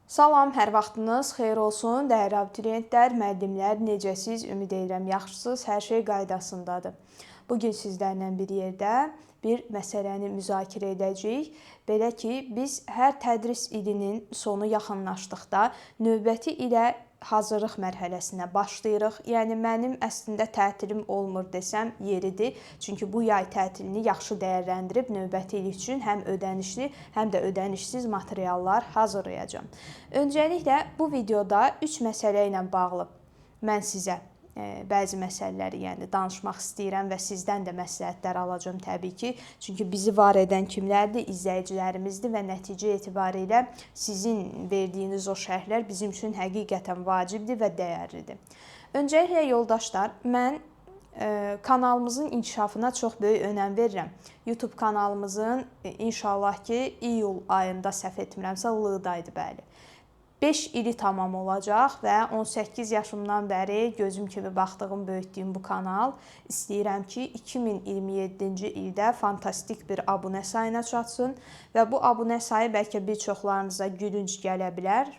Salam, hər vaxtınız xeyir olsun. Dəyərli abituriyentlər, müəllimlər, necəsiz? Ümid edirəm yaxşısınız, hər şey qaydasındadır. Bugün sizlərlə bir yerdə bir məsələni müzakirə edəcəyik. Belə ki, biz hər tədris ilinin sonu yaxınlaşdıqda növbəti ilə hazırlıq mərhələsinə başlayırıq. Yəni mənim əslində tətilim olmur desəm yeridir. Çünki bu yay tətilini yaxşı dəyərləndirib növbəti il üçün həm ödənişli, həm də ödənişsiz materiallar hazırlayacağam. Öncəliklə bu videoda 3 məsələ ilə bağlı mən sizə bəzi məsələləri danışmaq istəyirəm və sizdən də məsləhətlər alacağam təbii ki. Çünki bizi var edən kimlərdir? İzləyicilərimizdir və nəticə etibarilə sizin verdiyiniz o şərhlər bizim üçün həqiqətən vacibdir və dəyərlidir. Öncəliklə yoldaşlar, mən kanalımızın inkişafına çox böyük önəm verirəm. YouTube kanalımızın inşallah ki, iyul ayında səhv etmirəmsə, L-daydı bəli. 5 ili tamam olacaq və 18 yaşımdan bəri gözüm kimi baxdığım, böyütdüyüm bu kanal istəyirəm ki, 2027-ci ildə fantastik bir abunə sayına çatsın və bu abunə sayı bəlkə bir çoxlarınıza gülünc gələ bilər.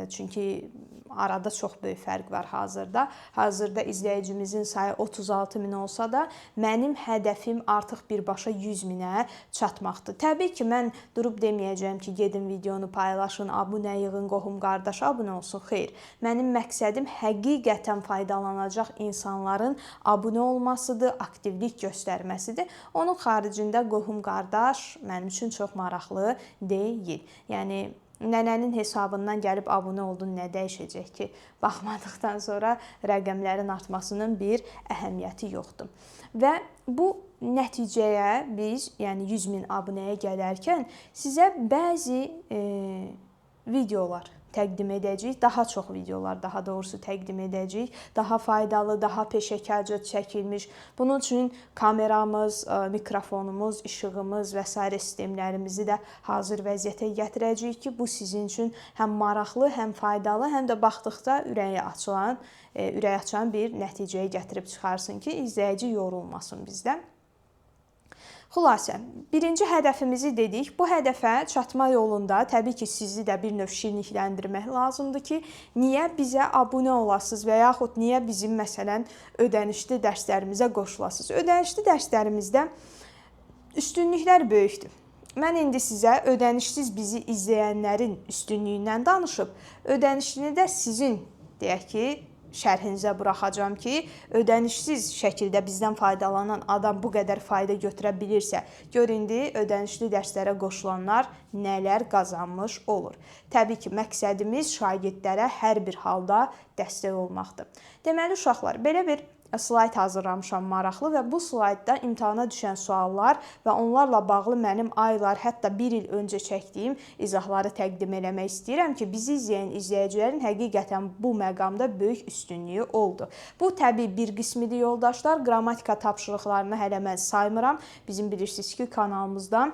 Çünki arada çox böyük fərq var hazırda. Hazırda izləyicimizin sayı 36 min olsa da, mənim hədəfim artıq birbaşa 100 minə çatmaqdır. Təbii ki, mən durub deməyəcəm ki, gedin videonu paylaşın, abunə yığın, qohum qardaş abunə olsun. Xeyr, mənim məqsədim həqiqətən faydalanacaq insanların abunə olmasıdır, aktivlik göstərməsidir. Onun xaricində qohum qardaş mənim üçün çox maraqlı deyil. Yəni, nənənin hesabından gəlib abunə oldun, nə dəyişəcək ki? Baxmadıqdan sonra rəqəmlərin artmasının bir əhəmiyyəti yoxdur. Və bu nəticəyə biz, yəni 100 min abunəyə gələrkən sizə bəzi videolar təqdim edəcəyik. Daha çox videolar, daha doğrusu təqdim edəcəyik. Daha faydalı, daha peşəkarca çəkilmiş. Bunun üçün kameramız, mikrofonumuz, işığımız və s. sistemlərimizi də hazır vəziyyətə gətirəcəyik ki, bu sizin üçün həm maraqlı, həm faydalı, həm də baxdıqda ürəyi açan bir nəticəyə gətirib çıxarsın ki, izləyici yorulmasın bizdən. Xülasə, birinci hədəfimizi dedik. Bu hədəfə çatma yolunda təbii ki, sizi də bir növ şirinlikləndirmək lazımdır ki, niyə bizə abunə olasınız və yaxud niyə bizim, məsələn, ödənişli dərslərimizə qoşulasınız. Ödənişli dərslərimizdə üstünlüklər böyükdür. Mən indi sizə ödənişsiz bizi izləyənlərin üstünlüyündən danışıb, ödənişlini də sizin, deyək ki, şərhinizə buraxacağam ki, ödənişsiz şəkildə bizdən faydalanan adam bu qədər fayda götürə bilirsə, gör indi ödənişli dərslərə qoşulanlar nələr qazanmış olur. Təbii ki, məqsədimiz şagirdlərə hər bir halda dəstək olmaqdır. Deməli, uşaqlar, belə bir slayd hazırlamışam maraqlı və bu slaydda imtahana düşən suallar və onlarla bağlı mənim aylar, hətta bir il öncə çəkdiyim izahları təqdim eləmək istəyirəm ki, bizi izləyən izləyicilərin həqiqətən bu məqamda böyük üstünlüyü oldu. Bu, təbii bir qismidir yoldaşlar. Qrammatika tapşırıqlarını hələ mən saymıram. Bizim bilirsiniz ki, kanalımızda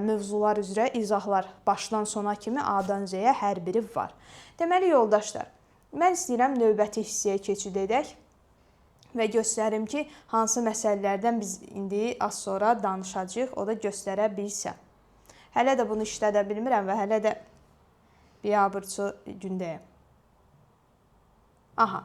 mövzular üzrə izahlar başdan sona kimi A-dan Z-yə hər biri var. Deməli, yoldaşlar, mən istəyirəm növbəti hissəyə keçid edək və göstərim ki, hansı məsələlərdən biz indi az sonra danışacağıq, o da göstərə bilsəm. Hələ də bunu işlədə bilmirəm və hələ də biabırçı gündəyəm. Aha.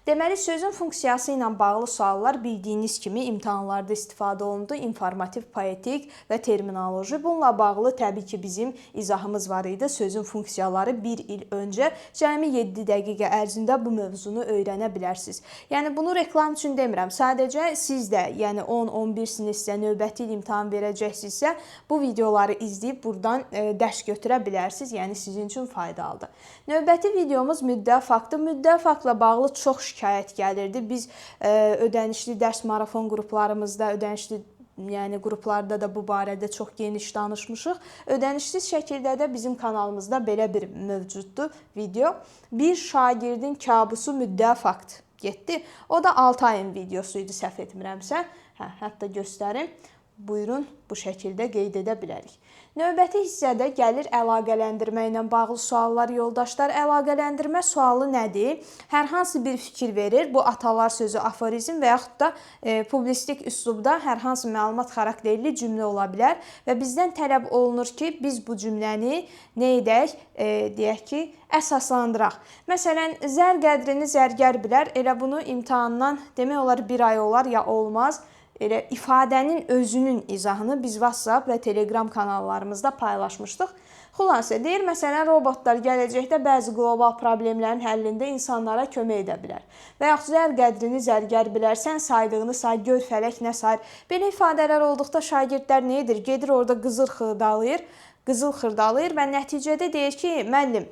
Deməli, sözün funksiyası ilə bağlı suallar bildiyiniz kimi imtahanlarda istifadə olundu. İnformativ, poetik və terminoloji. Bununla bağlı təbii ki, bizim izahımız var idi. Sözün funksiyaları bir il öncə cəmi 7 dəqiqə ərzində bu mövzunu öyrənə bilərsiniz. Yəni, bunu reklam üçün demirəm. Sadəcə siz də, yəni 10-11 sinifsə, növbəti il imtahan verəcəksinizsə, bu videoları izləyib buradan dərs götürə bilərsiniz. Yəni, sizin üçün faydalıdır. Növbəti videomuz müddəa faktı. Müddəa faktla bağlı çox şikayət gəlirdi. Biz ödənişli dərs marafon qruplarımızda, ödənişli qruplarda da bu barədə çox geniş danışmışıq. Ödənişsiz şəkildə də bizim kanalımızda belə bir mövcuddur video. Bir şagirdin kabusu müddəa fakt getdi. O da 6 ayın videosu idi, səhv etmirəmsə. Hətta göstərim. Buyurun, bu şəkildə qeyd edə bilərik. Növbəti hissədə gəlir əlaqələndirmə ilə bağlı suallar yoldaşlar. Əlaqələndirmə sualı nədir? Hər hansı bir fikir verir. Bu atalar sözü, aforizm və yaxud da publisistik üslubda hər hansı məlumat xarakterli cümlə ola bilər və bizdən tələb olunur ki, biz bu cümləni nə edək? Deyək ki, əsaslandıraq. Məsələn, zər qədrini zərgər bilər. Elə bunu imtahandan demək olar bir ay olar ya olmaz. Elə ifadənin özünün izahını biz WhatsApp və Telegram kanallarımızda paylaşmışdıq. Xülasə deyir, məsələn, robotlar gələcəkdə bəzi qlobal problemlərin həllində insanlara kömək edə bilər. Və yaxud zər qədrini zərgər bilər, sən saydığını say, gör fələk nə sayır. Belə ifadələr olduqda şagirdlər nə edir? Gedir orada qızıl xırdalayır və nəticədə deyir ki, müəllim,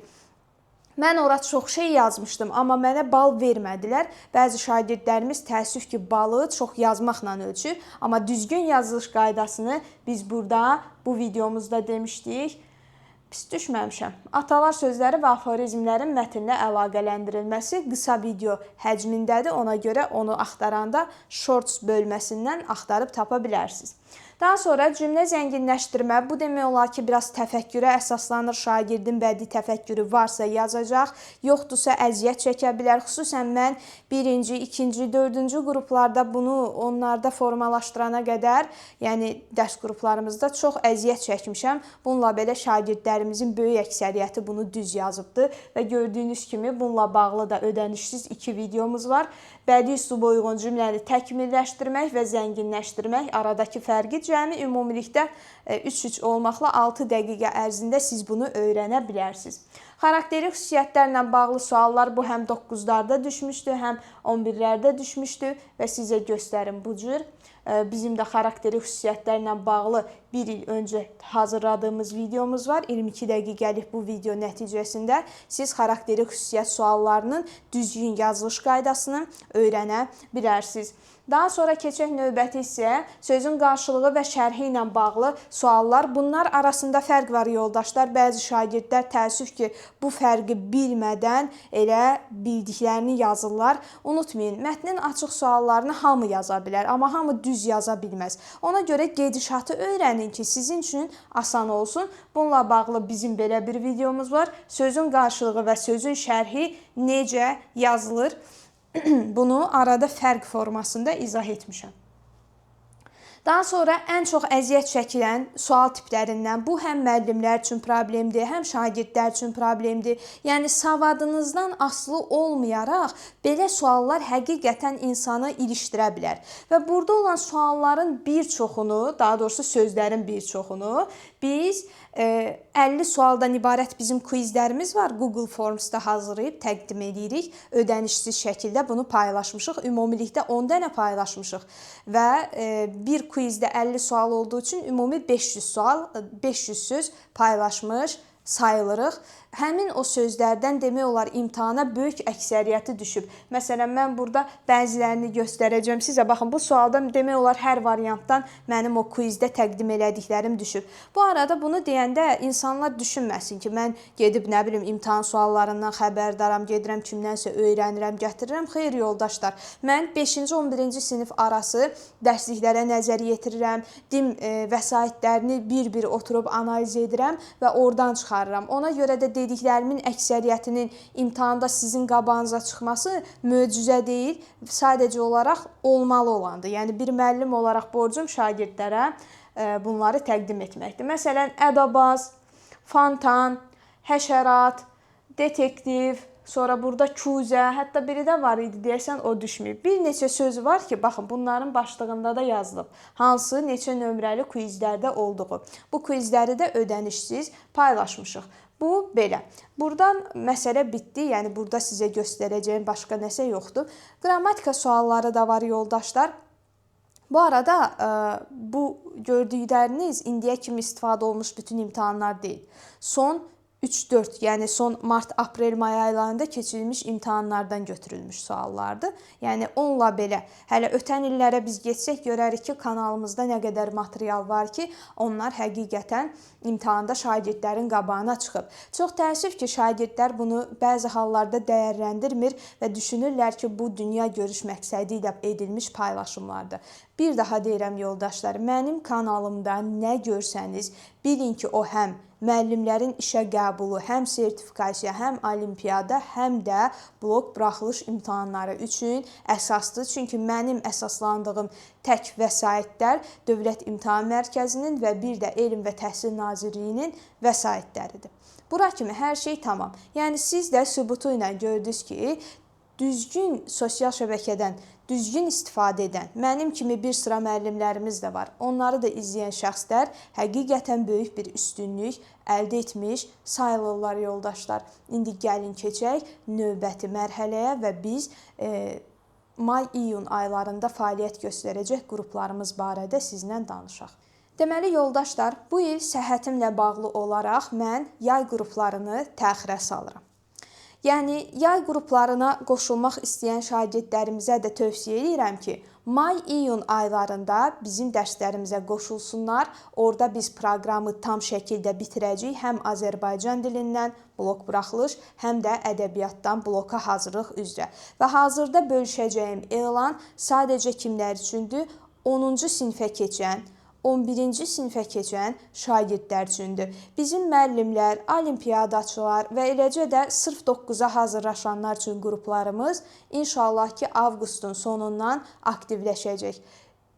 mən ora çox şey yazmışdım, amma mənə bal vermədilər. Bəzi şagirdlərimiz təəssüf ki, balı çox yazmaqla ölçür. Amma düzgün yazılış qaydasını biz burada, bu videomuzda demişdik. Pis düşməmişəm. Atalar sözləri və aforizmlərin mətnlə əlaqələndirilməsi qısa video həcmindədir. Ona görə onu axtaranda shorts bölməsindən axtarıb tapa bilərsiniz. Daha sonra cümlə zənginləşdirmə. Bu demək olar ki, biraz təfəkkürə əsaslanır. Şagirdin bədii təfəkkürü varsa yazacaq, yoxdursa əziyyət çəkə bilər. Xüsusən mən 1-ci, 2-ci, 4-cü qruplarda bunu onlarda formalaşdırana qədər, yəni dərs qruplarımızda çox əziyyət çəkmişəm. Bununla belə şagirdlərimizin böyük əksəriyyəti bunu düz yazıbdır və gördüyünüz kimi bununla bağlı da ödənişsiz 2 videomuz var. Bədii üsluba uyğun cümləni təkmilləşdirmək və zənginləşdirmək aradakı fərqi cəmi ümumilikdə 3-3 olmaqla 6 dəqiqə ərzində siz bunu öyrənə bilərsiniz. Xarakteri xüsusiyyətlərlə bağlı suallar bu həm 9-larda düşmüşdü, həm 11-lərdə düşmüşdü və sizə göstərim bu cür. Bizim də xarakteri xüsusiyyətlərlə bağlı bir il öncə hazırladığımız videomuz var. 22 dəqiqəlik bu video nəticəsində siz xarakteri xüsusiyyət suallarının düzgün yazılış qaydasını öyrənə bilərsiniz. Daha sonra keçək növbəti hissəyə. Sözün qarşılığı və şərhi ilə bağlı suallar. Bunlar arasında fərq var yoldaşlar. Bəzi şagirdlər təəssüf ki, bu fərqi bilmədən elə bildiklərini yazırlar. Unutmayın, mətnin açıq suallarını hamı yaza bilər, amma hamı düz yaza bilməz. Ona görə gedişatı öyrənin ki, sizin üçün asan olsun. Bununla bağlı bizim belə bir videomuz var. Sözün qarşılığı və sözün şərhi necə yazılır? Bunu arada fərq formasında izah etmişəm. Daha sonra ən çox əziyyət çəkilən sual tiplərindən bu həm müəllimlər üçün problemdir, həm şagirdlər üçün problemdir. Yəni savadınızdan asılı olmayaraq belə suallar həqiqətən insanı ilişdirə bilər. Və burada olan sualların bir çoxunu, daha doğrusu sözlərin bir çoxunu biz 50 sualdan ibarət bizim quizlərimiz var. Google Forms'da hazırlayıb təqdim edirik. Ödənişsiz şəkildə bunu paylaşmışıq. Ümumilikdə 10 dənə paylaşmışıq. Və bir quizdə 50 sual olduğu üçün ümumi 500 söz paylaşmış sayılırıq. Həmin o sözlərdən demək olar imtahana böyük əksəriyyəti düşüb. Məsələn, mən burada bəzilərini göstərəcəm sizə. Baxın, bu sualda demək olar hər variantdan mənim o quizdə təqdim elədiklərim düşüb. Bu arada bunu deyəndə insanlar düşünməsin ki, mən gedib nə bilim imtahan suallarından xəbərdaram, gedirəm kimdənsə öyrənirəm, gətirirəm. Xeyr yoldaşlar, mən 5-ci 11-ci sinif arası dərsliklərə nəzər yetirirəm, dim vəsaitlərini bir-bir oturub analiz edirəm və oradan çıxarıram. Ona görə də dediklərimin əksəriyyətinin imtahanda sizin qabağınıza çıxması möcüzə deyil, sadəcə olaraq olmalı olandır. Yəni bir müəllim olaraq borcum şagirdlərə bunları təqdim etməkdir. Məsələn, ədabaz, fontan, həşərat, detektiv, sonra burada kuzə, hətta biri də var idi deyəsən o düşməyib. Bir neçə söz var ki, baxın bunların başlığında da yazılıb. Hansı neçə nömrəli quizlərdə olduğu. Bu quizləri də ödənişsiz paylaşmışıq. Bu belə. Buradan məsələ bitdi. Yəni burada sizə göstərəcəyim başqa nəsə yoxdur. Qrammatika sualları da var yoldaşlar. Bu arada bu gördükləriniz indiyə kimi istifadə olmuş bütün imtahanlar deyil. Son 3-4, yəni son mart, aprel, may aylarında keçirilmiş imtahanlardan götürülmüş suallardır. Yəni onunla belə hələ ötən illərə biz getsək görərik ki, kanalımızda nə qədər material var ki, onlar həqiqətən imtahanda şagirdlərin qabağına çıxıb. Çox təəssüf ki, şagirdlər bunu bəzi hallarda dəyərləndirmir və düşünürlər ki, bu dünya görüş məqsədi ilə edilmiş paylaşımlardır. Bir daha deyirəm yoldaşlar, mənim kanalımda nə görsəniz, bilin ki, o həm müəllimlərin işə qəbulu, həm sertifikasiya, həm olimpiyada, həm də blok buraxılış imtahanları üçün əsasdır. Çünki mənim əsaslandığım tək vəsaitlər Dövlət İmtahan Mərkəzinin və bir də Elm və Təhsil Nazirliyinin vəsaitləridir. Bura kimi hər şey tamam. Yəni siz də sübutu ilə gördünüz ki, düzgün sosial şəbəkədən düzgün istifadə edən, mənim kimi bir sıra müəllimlərimiz də var. Onları da izləyən şəxslər həqiqətən böyük bir üstünlük əldə etmiş sayılırlar yoldaşlar. İndi gəlin keçək növbəti mərhələyə və biz may-iyun aylarında fəaliyyət göstərəcək qruplarımız barədə sizinlə danışaq. Deməli yoldaşlar, bu il səhhətimlə bağlı olaraq mən yay qruplarını təxirə salıram. Yəni, yay qruplarına qoşulmaq istəyən şagirdlərimizə də tövsiyə edirəm ki, may-iyun aylarında bizim dərslərimizə qoşulsunlar. Orada biz proqramı tam şəkildə bitirəcəyik. Həm Azərbaycan dilindən blok buraxılış, həm də ədəbiyyatdan bloka hazırlıq üzrə. Və hazırda bölüşəcəyim elan sadəcə kimlər üçündür? 10-cu sinifə keçən, 11-ci sinifə keçən şagirdlər üçündür. Bizim müəllimlər, olimpiyadaçılar və eləcə də sırf 9-a hazırlaşanlar üçün qruplarımız inşallah ki, avqustun sonundan aktivləşəcək.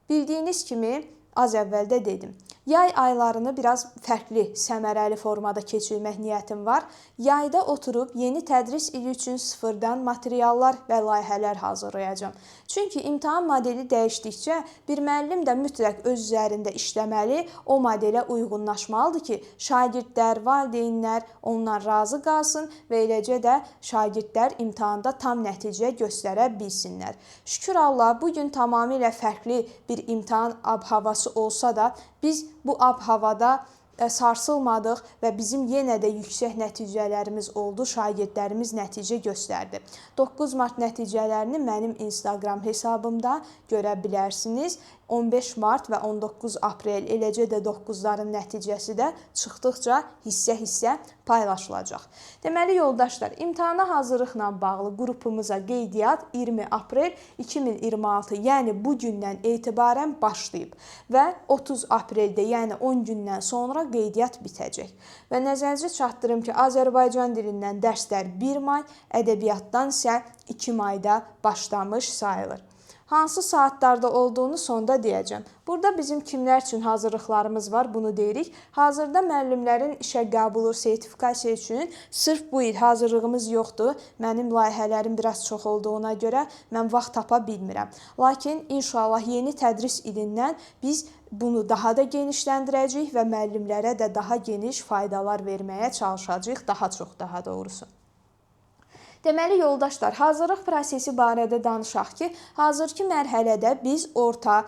Bildiyiniz kimi, az əvvəldə dedim. Yay aylarını biraz fərqli, səmərəli formada keçirmək niyyətim var. Yayda oturub yeni tədris ili üçün sıfırdan materiallar və layihələr hazırlayacağam. Çünki imtahan modeli dəyişdikcə bir müəllim də mütləq öz üzərində işləməli, o modelə uyğunlaşmalıdır ki, şagirdlər, valideynlər ondan razı qalsın və eləcə də şagirdlər imtahanda tam nəticə göstərə bilsinlər. Şükür Allah, bugün tamamilə fərqli bir imtahan ab-havası olsa da, biz bu ab-havada sarsılmadıq və bizim yenə də yüksək nəticələrimiz oldu, şagirdlərimiz nəticə göstərdi. 9 mart nəticələrini mənim Instagram hesabımda görə bilərsiniz. 15 mart və 19 aprel, eləcə də 9-ların nəticəsi də çıxdıqca hissə-hissə paylaşılacaq. Deməli, yoldaşlar, imtahana hazırlıqla bağlı qrupumuza qeydiyyat 20 aprel 2026, yəni bu gündən etibarən başlayıb və 30 apreldə, yəni 10 gündən sonra qeydiyyat bitəcək. Və nəzərinizə çatdırım ki, Azərbaycan dilindən dərslər 1 may, ədəbiyyatdan isə 2 mayda başlamış sayılır. Hansı saatlarda olduğunu sonda deyəcəm. Burada bizim kimlər üçün hazırlıqlarımız var, bunu deyirik. Hazırda müəllimlərin işə qəbulu, sertifikasiya üçün sırf bu il hazırlığımız yoxdur. Mənim layihələrim biraz çox olduğuna görə mən vaxt tapa bilmirəm. Lakin inşallah yeni tədris ilindən biz bunu daha da genişləndirəcəyik və müəllimlərə də daha geniş faydalar verməyə çalışacağıq, daha çox daha doğrusu. Deməli, yoldaşlar, hazırlıq prosesi barədə danışaq ki, hazırki mərhələdə biz orta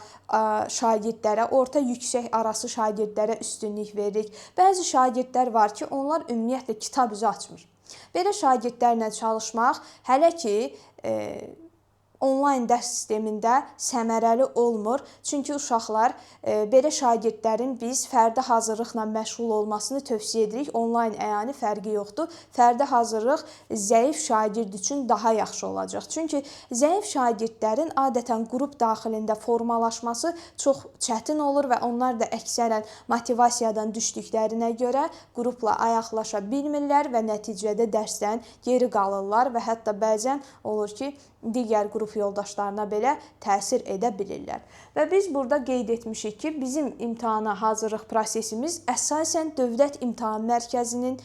şagirdlərə, orta yüksək arası şagirdlərə üstünlük veririk. Bəzi şagirdlər var ki, onlar ümumiyyətlə kitab üzü açmır. Belə şagirdlərlə çalışmaq hələ ki, onlayn dərs sistemində səmərəli olmur. Çünki uşaqlar belə şagirdlərin biz fərdi hazırlıqla məşğul olmasını tövsiyə edirik. Onlayn əyani fərqi yoxdur. Fərdi hazırlıq zəif şagird üçün daha yaxşı olacaq. Çünki zəif şagirdlərin adətən qrup daxilində formalaşması çox çətin olur və onlar da əksərən motivasiyadan düşdüklərinə görə qrupla ayaqlaşa bilmirlər və nəticədə dərsdən geri qalırlar və hətta bəzən olur ki, digər qrup yoldaşlarına belə təsir edə bilirlər. Və biz burada qeyd etmişik ki, bizim imtahana hazırlıq prosesimiz əsasən Dövlət İmtahan Mərkəzinin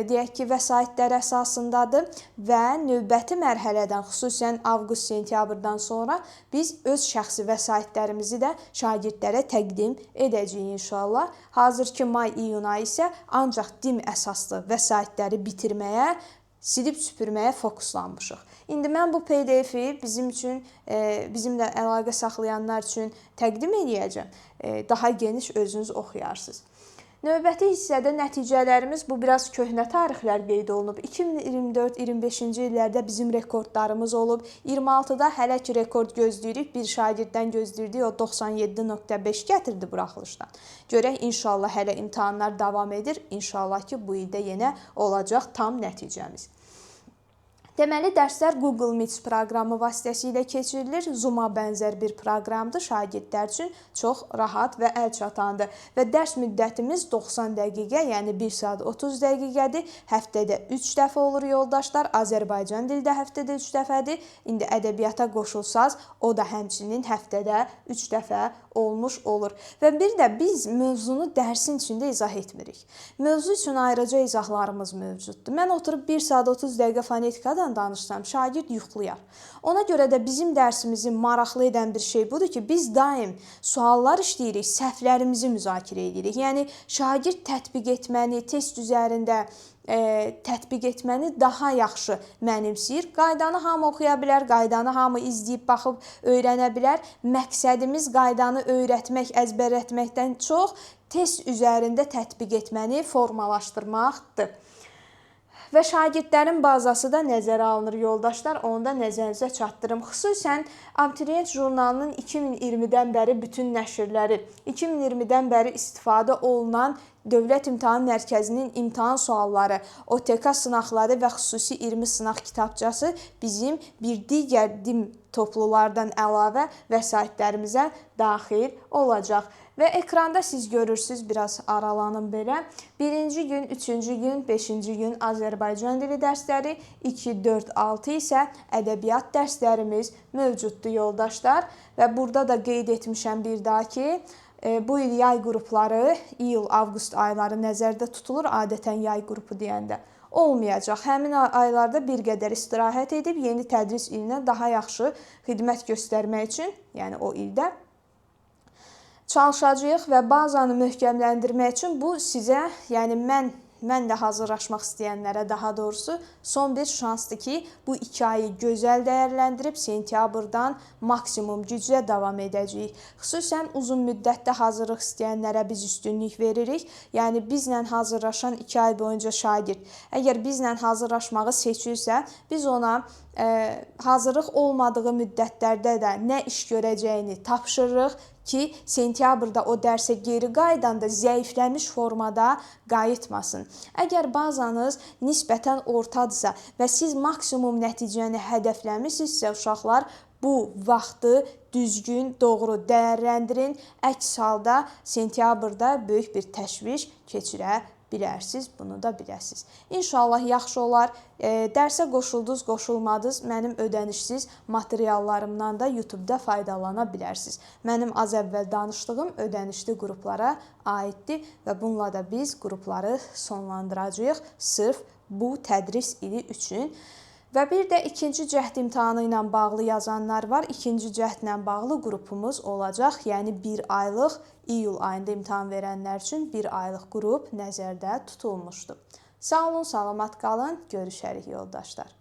deyək ki, vəsaitləri əsasındadır və növbəti mərhələdən, xüsusən avqust-sentyabrdan sonra biz öz şəxsi vəsaitlərimizi də şagirdlərə təqdim edəcəyik inşallah. Hazırki may-iyun ayı isə ancaq dim əsaslı vəsaitləri bitirməyə, silib süpürməyə fokuslanmışıq. İndi mən bu PDF-i bizimlə əlaqə saxlayanlar üçün təqdim edəcəm. Daha geniş özünüz oxuyarsınız. Növbəti hissədə nəticələrimiz bu biraz köhnə tarixlər qeyd olunub. 2024-25-ci illərdə bizim rekordlarımız olub. 26-da hələ ki rekord gözləyirik. Bir şagirddən gözləyirdik, o 97.5 gətirdi buraxılışdan. Görək, inşallah hələ imtahanlar davam edir. İnşallah ki bu ildə yenə olacaq tam nəticəmiz. Deməli, dərslər Google Meet proqramı vasitəsilə keçirilir. Zoom-a bənzər bir proqramdır. Şagirdlər üçün çox rahat və əlçatandır. Və dərs müddətimiz 90 dəqiqə, yəni 1 saat 30 dəqiqədir. Həftədə 3 dəfə olur yoldaşlar. Azərbaycan dildə həftədə 3 dəfədir. İndi ədəbiyyata qoşulsaz, o da həmçinin həftədə 3 dəfə olmuş olur. Və bir də biz mövzunu dərsin içində izah etmirik. Mövzu üçün ayrıca izahlarımız mövcuddur. Mən oturub 1 saat 30 dəqiqə fonetikadan danışsam, şagird yuxlayar. Ona görə də bizim dərsimizi maraqlı edən bir şey budur ki, biz daim suallar işləyirik, səhvlərimizi müzakirə edirik. Yəni, şagird tətbiq etməni, test üzərində tətbiq etməni daha yaxşı mənimsəyir. Qaydanı hamı oxuya bilər, qaydanı hamı izləyib, baxıb öyrənə bilər. Məqsədimiz qaydanı öyrətmək, əzbərlətməkdən çox test üzərində tətbiq etməni formalaşdırmaqdır. Və şagirdlərin bazası da nəzərə alınır yoldaşlar, onu da nəzərinizə çatdırım. Xüsusən Abituriyent jurnalının 2020-dən bəri bütün nəşrləri, 2020-dən bəri istifadə olunan Dövlət İmtahan Mərkəzinin imtahan sualları, OTK sınaqları və xüsusi 20 sınaq kitabçası bizim bir digər dim toplulardan əlavə vəsaitlərimizə daxil olacaq. Və ekranda siz görürsünüz, biraz aralanın belə. 1-ci gün, 3-cü gün, 5-ci gün Azərbaycan dili dərsləri, 2, 4, 6 isə ədəbiyyat dərslərimiz mövcuddur yoldaşlar. Və burada da qeyd etmişəm bir daha ki, bu il yay qrupları, iyul-avqust ayları nəzərdə tutulur, adətən yay qrupu deyəndə. Olmayacaq. Həmin aylarda bir qədər istirahət edib, yeni tədris ilinə daha yaxşı xidmət göstərmək üçün, yəni o ildə çalışacağıq və bazanı möhkəmləndirmək üçün bu sizə, yəni mən də hazırlaşmaq istəyənlərə daha doğrusu son bir şansdır ki, bu 2 ayı gözəl dəyərləndirib sentyabrdan maksimum güclə davam edəcəyik. Xüsusən uzun müddətdə hazırlıq istəyənlərə biz üstünlük veririk. Yəni bizlə hazırlaşan 2 ay boyunca şagird, əgər bizlə hazırlaşmağı seçirsə, biz ona hazırlıq olmadığı müddətlərdə də nə iş görəcəyini tapşırırıq ki, sentyabrda o dərsə geri qaydanda zəifləmiş formada qayıtmasın. Əgər bazanız nisbətən ortadırsa və siz maksimum nəticəni hədəfləmişsinizsə, uşaqlar bu vaxtı düzgün, doğru dəyərləndirin. Əks halda sentyabrda böyük bir təşviş keçirə bilərsiniz, bunu da biləsiniz. İnşallah yaxşı olar. Dərsə qoşuldunuz, qoşulmadınız, mənim ödənişsiz materiallarımdan da YouTube-da faydalana bilərsiniz. Mənim az əvvəl danışdığım ödənişli qruplara aiddir və bununla da biz qrupları sonlandıracağıq sırf bu tədris ili üçün. Və bir də ikinci cəhd imtahanı ilə bağlı yazanlar var. İkinci cəhdlə bağlı qrupumuz olacaq. Yəni 1 aylıq iyul ayında imtahan verənlər üçün 1 aylıq qrup nəzərdə tutulmuşdur. Sağ olun, salamat qalın. Görüşərik yoldaşlar.